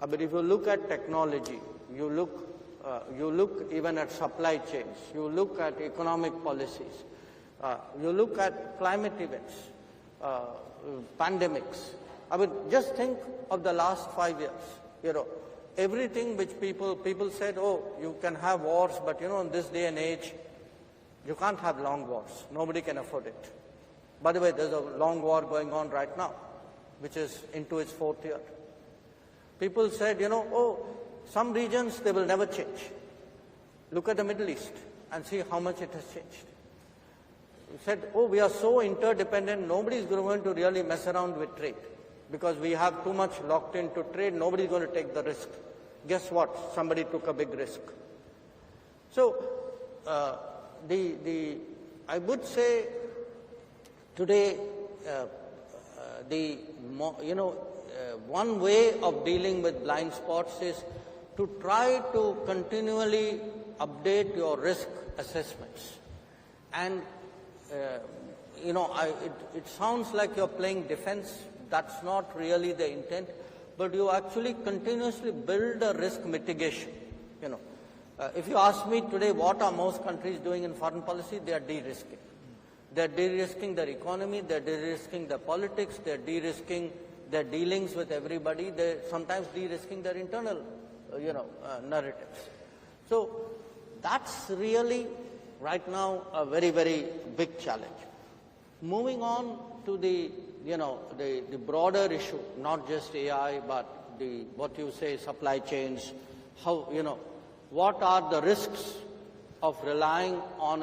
But if you look at technology, you look even at supply chains, you look at economic policies, you look at climate events, pandemics. I mean, just think of the last 5 years. Everything which people said, oh, you can have wars, but in this day and age, you can't have long wars. Nobody can afford it. By the way, there's a long war going on right now, which is into its 4th year. People said, oh, some regions, they will never change. Look at the Middle East and see how much it has changed. He said, oh, we are so interdependent, nobody is going to really mess around with trade because we have too much locked into trade, nobody is going to take the risk. Guess what? Somebody took a big risk. So, I would say today, one way of dealing with blind spots is to try to continually update your risk assessments. And, it sounds like you're playing defense. That's not really the intent. But you actually continuously build a risk mitigation. If you ask me today, what are most countries doing in foreign policy? They are de-risking. They are de-risking their economy. They are de-risking their politics. They are de-risking their dealings with everybody. They are sometimes de-risking their internal, narratives. So that's really right now a very, very big challenge. Moving on to the broader issue, not just AI, but what you say, supply chains, how, what are the risks of relying on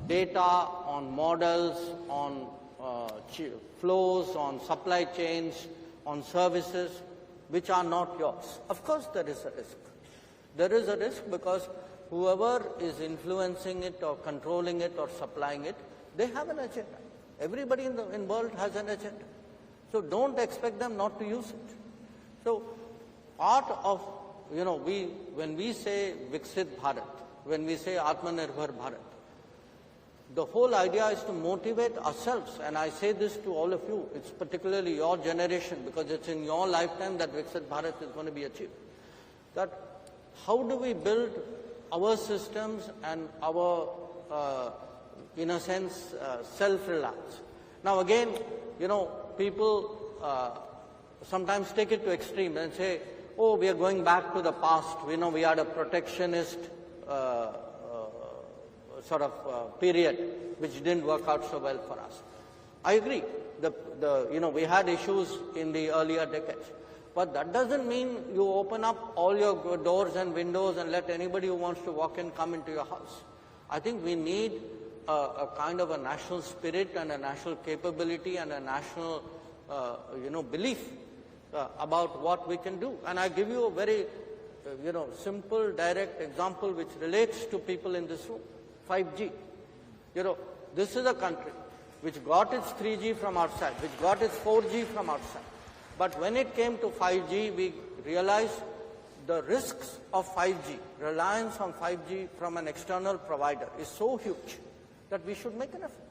data, on models, on flows, on supply chains, on services which are not yours? Of course there is a risk. There is a risk because whoever is influencing it or controlling it or supplying it, they have an agenda. Everybody in the world has an agenda. So don't expect them not to use it. So part of, when we say Viksit Bharat, when we say Atmanirbhar Bharat, the whole idea is to motivate ourselves, and I say this to all of you, it's particularly your generation, because it's in your lifetime that Viksit Bharat is going to be achieved. That how do we build our systems and our, in a sense, self-reliance? Now again, people sometimes take it to extreme and say, oh, we are going back to the past. We had a protectionist sort of period which didn't work out so well for us. I agree. We had issues in the earlier decades. But that doesn't mean you open up all your doors and windows and let anybody who wants to walk in come into your house. I think we need a kind of a national spirit and a national capability and a national, belief about what we can do. And I give you a very, simple, direct example which relates to people in this room. 5G. This is a country which got its 3G from outside, which got its 4G from outside. But when it came to 5G, we realized the risks of 5G, reliance on 5G from an external provider is so huge that we should make an effort.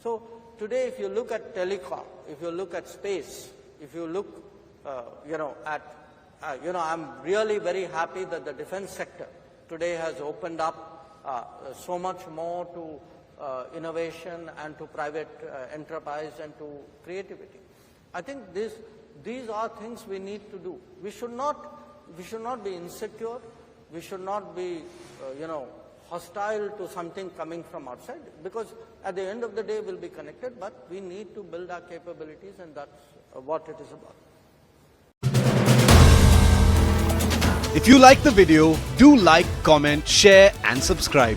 So today, if you look at telecom, if you look at space, if you look, I'm really very happy that the defense sector today has opened up so much more to innovation and to private enterprise and to creativity. I think these are things we need to do. We should not be insecure. We should not be, hostile to something coming from outside, because at the end of the day we'll be connected, but we need to build our capabilities, and that's what it is about. If you like the video, do like, comment, share and subscribe.